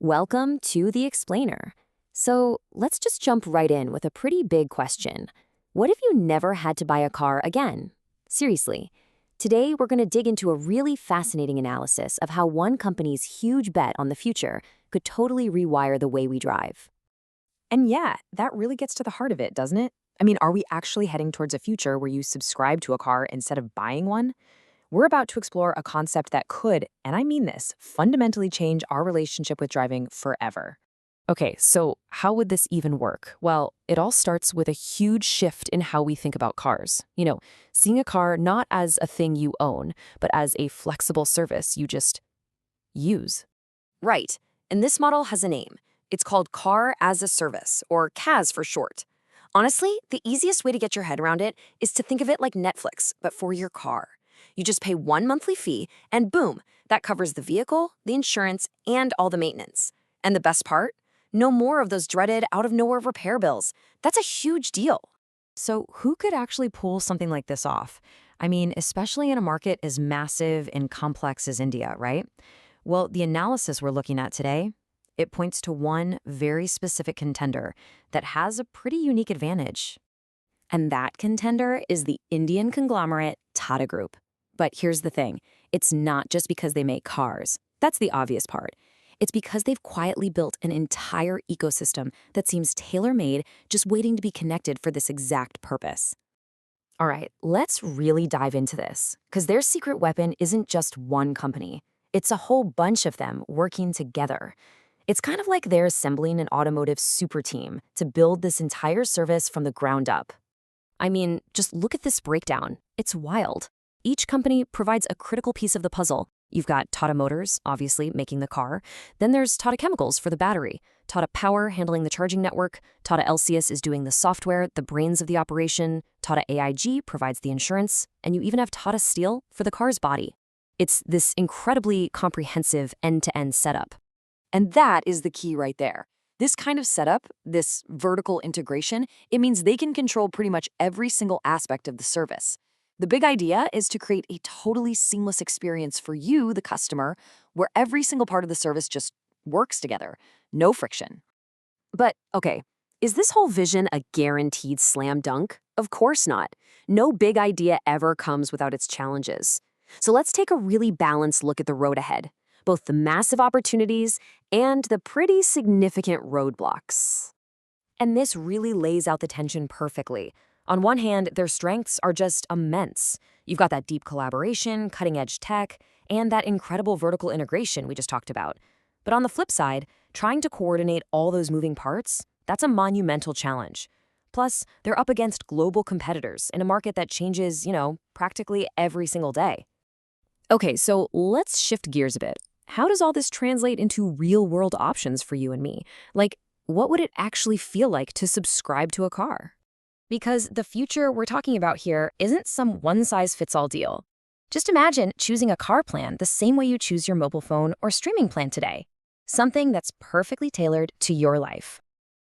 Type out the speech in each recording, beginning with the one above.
Welcome to The Explainer. So let's just jump right in with a pretty big question. What if you never had to buy a car again? Seriously. Today, we're going to dig into a really fascinating analysis of how one company's huge bet on the future could totally rewire the way we drive. And yeah, that really gets to the heart of it, doesn't it? I mean, are we actually heading towards a future where you subscribe to a car instead of buying one? We're about to explore a concept that could, and I mean this, fundamentally change our relationship with driving forever. Okay, so how would this even work? Well, it all starts with a huge shift in how we think about cars. Seeing a car not as a thing you own, but as a flexible service you just use. Right, and this model has a name. It's called Car as a Service, or CaaS for short. Honestly, the easiest way to get your head around it is to think of it like Netflix, but for your car. You just pay one monthly fee, and boom, that covers the vehicle, the insurance, and all the maintenance. And the best part? No more of those dreaded out-of-nowhere repair bills. That's a huge deal. So, who could actually pull something like this off? I mean, especially in a market as massive and complex as India, right? Well, the analysis we're looking at today, it points to one very specific contender that has a pretty unique advantage. And that contender is the Indian conglomerate Tata Group. But here's the thing. It's not just because they make cars. That's the obvious part. It's because they've quietly built an entire ecosystem that seems tailor-made, just waiting to be connected for this exact purpose. All right, let's really dive into this, because their secret weapon isn't just one company. It's a whole bunch of them working together. It's kind of like they're assembling an automotive super team to build this entire service from the ground up. I mean, just look at this breakdown. It's wild. Each company provides a critical piece of the puzzle. You've got Tata Motors, obviously, making the car. Then there's Tata Chemicals for the battery, Tata Power handling the charging network, Tata LCS is doing the software, the brains of the operation, Tata AIG provides the insurance, and you even have Tata Steel for the car's body. It's this incredibly comprehensive end-to-end setup. And that is the key right there. This kind of setup, this vertical integration, it means they can control pretty much every single aspect of the service. The big idea is to create a totally seamless experience for you, the customer, where every single part of the service just works together. No friction. But, okay, is this whole vision a guaranteed slam dunk? Of course not. No big idea ever comes without its challenges. So let's take a really balanced look at the road ahead, both the massive opportunities and the pretty significant roadblocks. And this really lays out the tension perfectly. On one hand, their strengths are just immense. You've got that deep collaboration, cutting-edge tech, and that incredible vertical integration we just talked about. But on the flip side, trying to coordinate all those moving parts, that's a monumental challenge. Plus, they're up against global competitors in a market that changes, practically every single day. Okay, so let's shift gears a bit. How does all this translate into real-world options for you and me? Like, what would it actually feel like to subscribe to a car? Because the future we're talking about here isn't some one-size-fits-all deal. Just imagine choosing a car plan the same way you choose your mobile phone or streaming plan today. Something that's perfectly tailored to your life.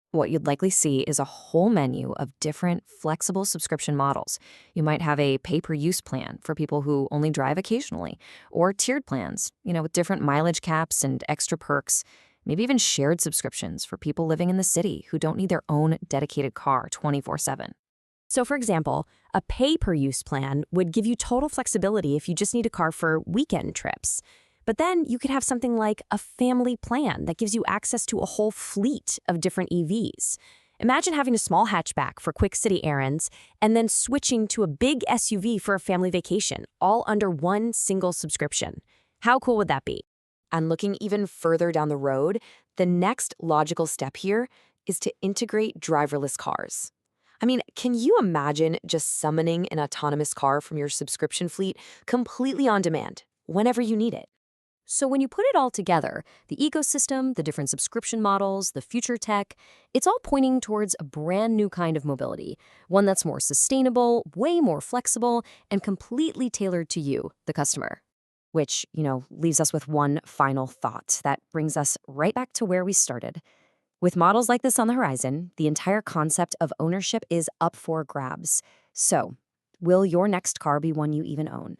What you'd likely see is a whole menu of different flexible subscription models. You might have a pay-per-use plan for people who only drive occasionally, or tiered plans, with different mileage caps and extra perks. Maybe even shared subscriptions for people living in the city who don't need their own dedicated car 24/7. So for example, a pay-per-use plan would give you total flexibility if you just need a car for weekend trips. But then you could have something like a family plan that gives you access to a whole fleet of different EVs. Imagine having a small hatchback for quick city errands and then switching to a big SUV for a family vacation, all under one single subscription. How cool would that be? And looking even further down the road, the next logical step here is to integrate driverless cars. I mean, can you imagine just summoning an autonomous car from your subscription fleet completely on demand, whenever you need it? So when you put it all together, the ecosystem, the different subscription models, the future tech, it's all pointing towards a brand new kind of mobility, one that's more sustainable, way more flexible, and completely tailored to you, the customer. Which, leaves us with one final thought that brings us right back to where we started. With models like this on the horizon, the entire concept of ownership is up for grabs. So, will your next car be one you even own?